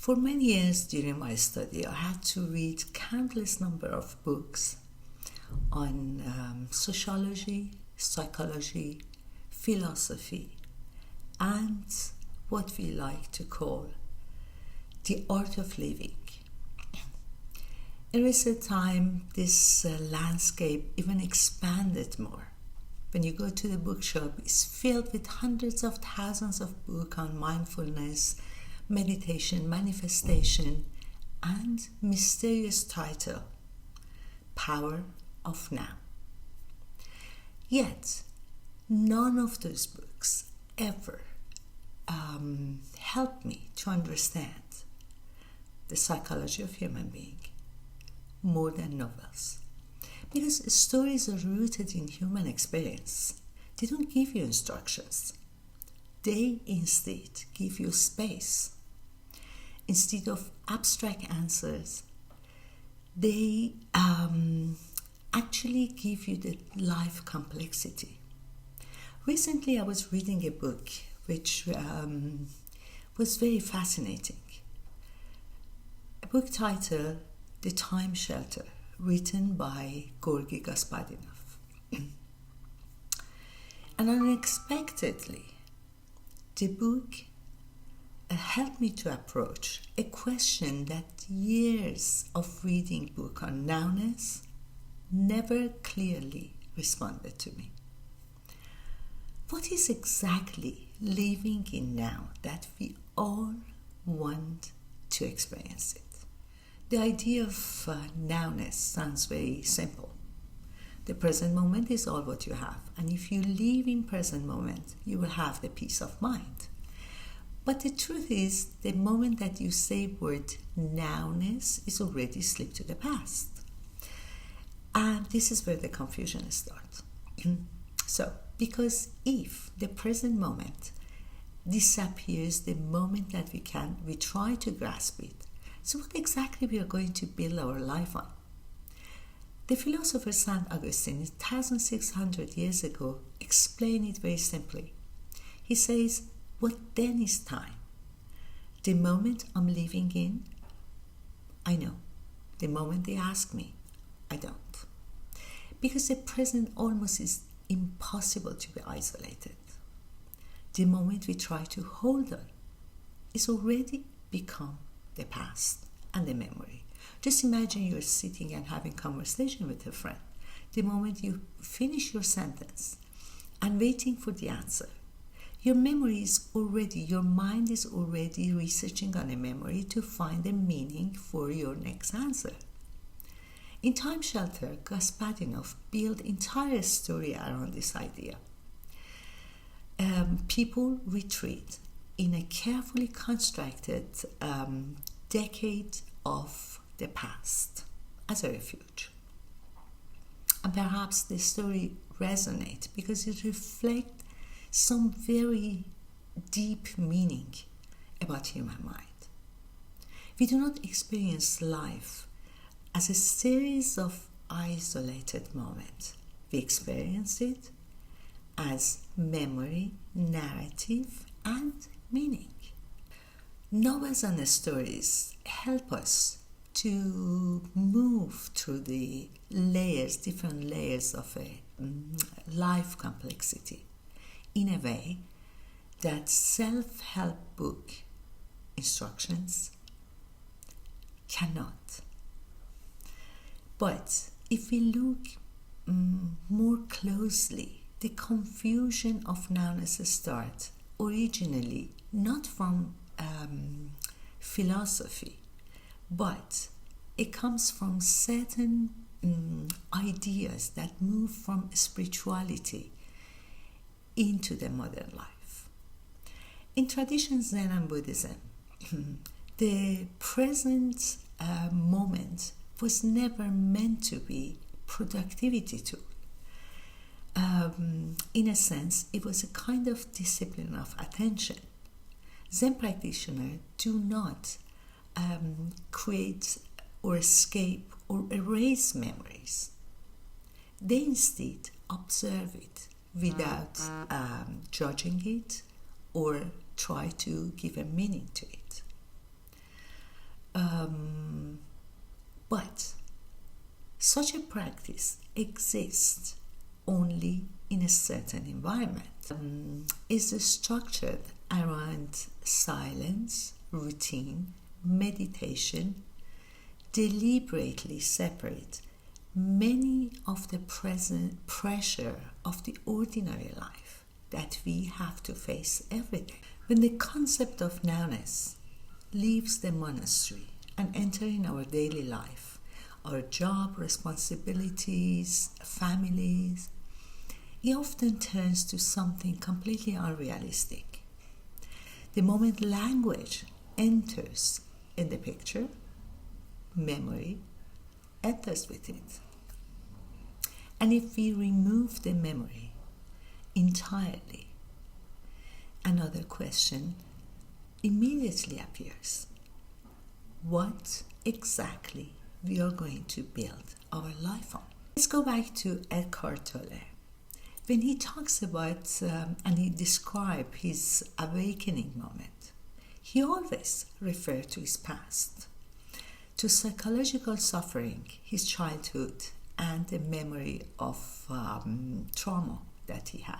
For many years during my study, I had to read countless number of books on sociology, psychology, philosophy, and what we like to call the art of living. In recent time, this landscape even expanded more. When you go to the bookshop, it's filled with hundreds of thousands of books on mindfulness, meditation, manifestation, and mysterious title, Power of Now. Yet, none of those books ever helped me to understand the psychology of human being more than novels. Because stories are rooted in human experience. They don't give you instructions. They instead give you space. Instead of abstract answers, they actually give you the life complexity. Recently, I was reading a book which was very fascinating. A book titled The Time Shelter, written by Georgi Gospodinov. And unexpectedly, the book helped me to approach a question that years of reading book on nowness never clearly responded to me. What is exactly living in now that we all want to experience it? The idea of nowness sounds very simple. The present moment is all what you have, and if you live in present moment, you will have the peace of mind. But the truth is, the moment that you say word nowness is already slipped to the past. And this is where the confusion starts. So, because if the present moment disappears the moment that we try to grasp it, so what exactly we are going to build our life on? The philosopher Saint Augustine, 1,600 years ago, explained it very simply. He says, what then is time? The moment I'm living in, I know. The moment they ask me, I don't. Because the present almost is impossible to be isolated. The moment we try to hold on, it's already become the past and the memory. Just imagine you're sitting and having conversation with a friend. The moment you finish your sentence and waiting for the answer, your mind is already researching on a memory to find a meaning for your next answer. In Time Shelter, Gospodinov built entire story around this idea. People retreat in a carefully constructed decade of the past as a refuge. And perhaps this story resonates because it reflects some very deep meaning about human mind. We do not experience life as a series of isolated moments. We experience it as memory, narrative, and meaning. Novels and stories help us to move through the different layers of a life complexity in a way that self-help book instructions cannot. But if we look more closely, the confusion of nowness starts originally not from philosophy, but it comes from certain ideas that move from spirituality into the modern life. In tradition Zen and Buddhism, the present moment was never meant to be productivity tool. In a sense, it was a kind of discipline of attention. Zen practitioners do not create or escape or erase memories. They instead observe it without judging it or try to give a meaning to it. But such a practice exists only in a certain environment. Is structured around silence, routine, meditation, deliberately separate many of the present pressure of the ordinary life that we have to face every day. When the concept of nowness leaves the monastery and enter in our daily life, our job, responsibilities, families, it often turns to something completely unrealistic. The moment language enters in the picture, memory enters with it. And if we remove the memory entirely, another question immediately appears. What exactly we are going to build our life on? Let's go back to Eckhart Tolle. When he talks about and he describes his awakening moment, he always referred to his past, to psychological suffering, his childhood, and the memory of trauma that he had.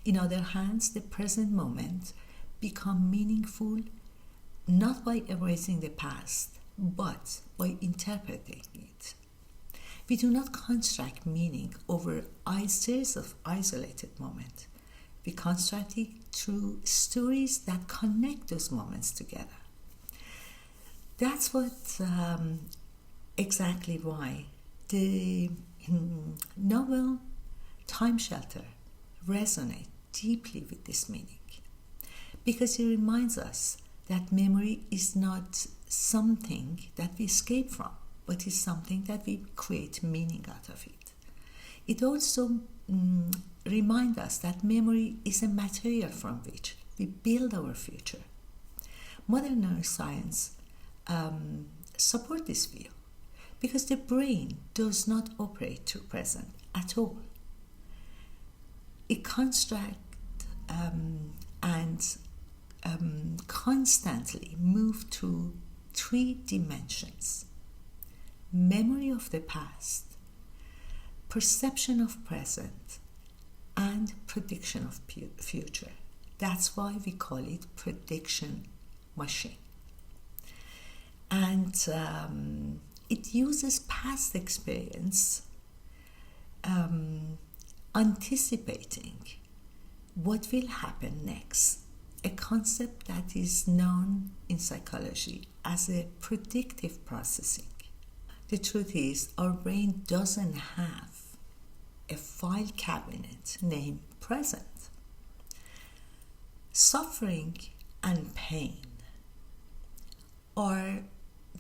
In other hands, the present moment become meaningful not by erasing the past, but by interpreting it. We do not construct meaning over a series of isolated moments. We construct it through stories that connect those moments together. That's what exactly why the novel Time Shelter resonates deeply with this meaning, because it reminds us that memory is not something that we escape from, but is something that we create meaning out of it. It also reminds us that memory is a material from which we build our future. Modern neuroscience support this view, because the brain does not operate through present at all. It constructs and constantly moves through 3 dimensions: memory of the past, perception of present, and prediction of future. That's why we call it prediction machine. And it uses past experience, anticipating what will happen next, a concept that is known in psychology as a predictive processing. The truth is, our brain doesn't have a file cabinet named present. Suffering and pain are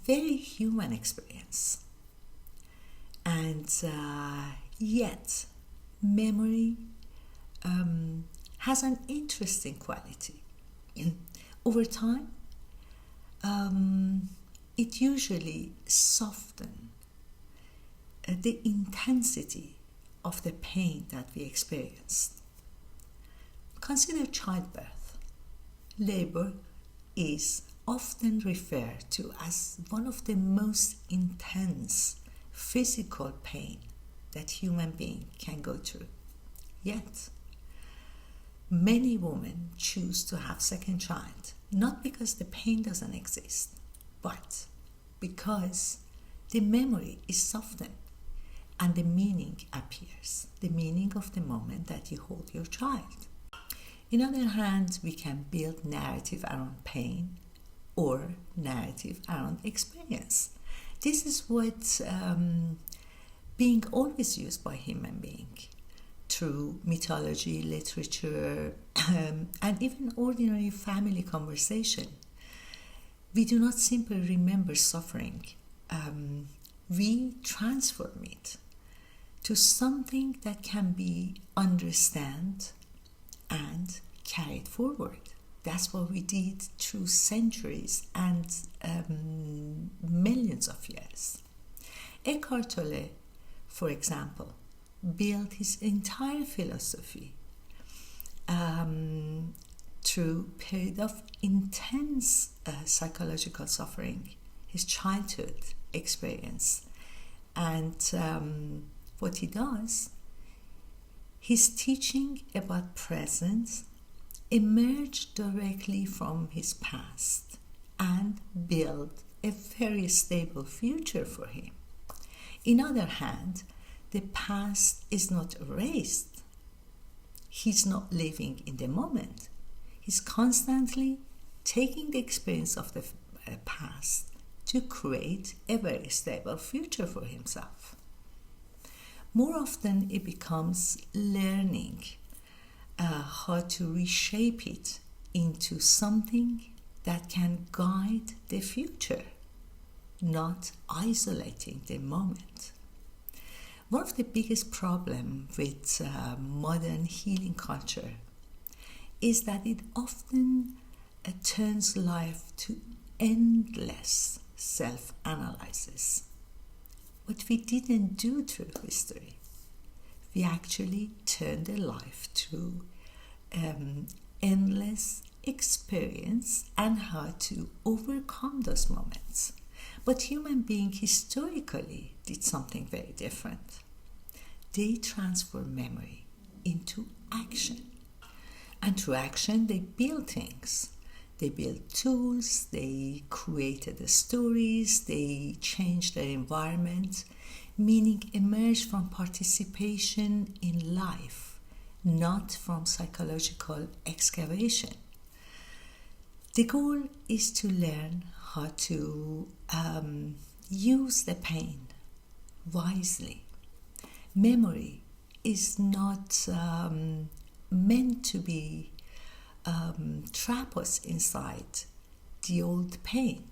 very human experience, and yet memory has an interesting quality. Over time, it usually softens the intensity of the pain that we experienced. Consider childbirth. Labor is often referred to as one of the most intense physical pain that human being can go through. Yet, many women choose to have second child, not because the pain doesn't exist, but because the memory is softened and the meaning appears, the meaning of the moment that you hold your child. On the other hand, we can build narrative around pain or narrative around experience. This is what being always used by human beings through mythology, literature, and even ordinary family conversation. We do not simply remember suffering. We transform it to something that can be understood and carried forward. That's what we did through centuries and millions of years. Eckhart Tolle, for example, built his entire philosophy through a period of intense psychological suffering, his childhood experience. And what he does, his teaching about presence emerged directly from his past and built a very stable future for him. In other hand, the past is not erased. He's not living in the moment. He's constantly taking the experience of the past to create a very stable future for himself. More often, it becomes learning how to reshape it into something that can guide the future, not isolating the moment. One of the biggest problems with modern healing culture is that it often turns life to endless self-analysis. What we didn't do through history, we actually turned the life to endless experience and how to overcome those moments. But human beings historically did something very different. They transformed memory into action. And through action, they built things. They built tools, they created the stories, they changed their environment. Meaning emerged from participation in life, not from psychological excavation. The goal is to learn how to use the pain wisely. Memory is not meant to be trap us inside the old pain,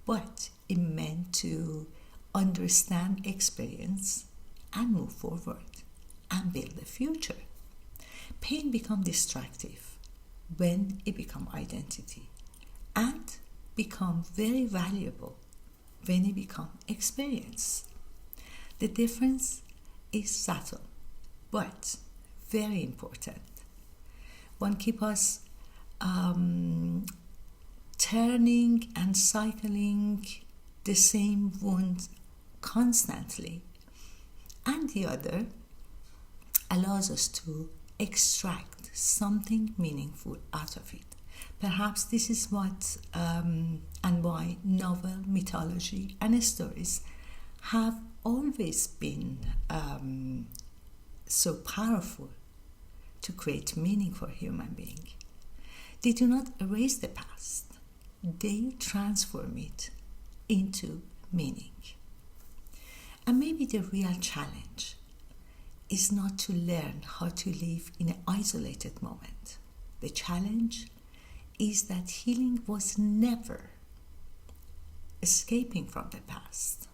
but it meant to understand experience and move forward and build a future. Pain becomes destructive when it becomes identity and become very valuable when it becomes experience. The difference is subtle but very important. One keeps us turning and cycling the same wound constantly, and the other allows us to extract something meaningful out of it. Perhaps this is what and why novel, mythology, and stories have always been so powerful to create meaning for human being. They do not erase the past, they transform it into meaning. And maybe the real challenge is not to learn how to live in an isolated moment. The challenge is that healing was never escaping from the past.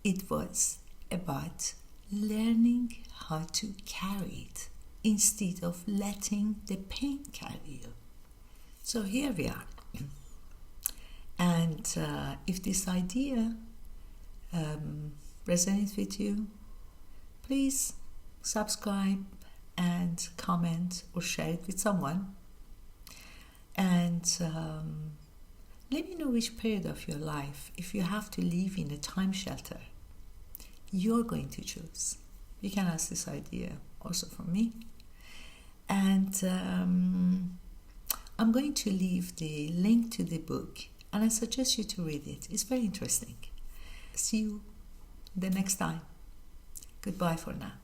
It was about learning how to carry it instead of letting the pain carry you. So here we are. And if this idea resonates with you, please subscribe and comment or share it with someone. And let me know which period of your life, if you have to live in a time shelter, you're going to choose. You can ask this idea also from me. And I'm going to leave the link to the book, and I suggest you to read it. It's very interesting. See you the next time. Goodbye for now.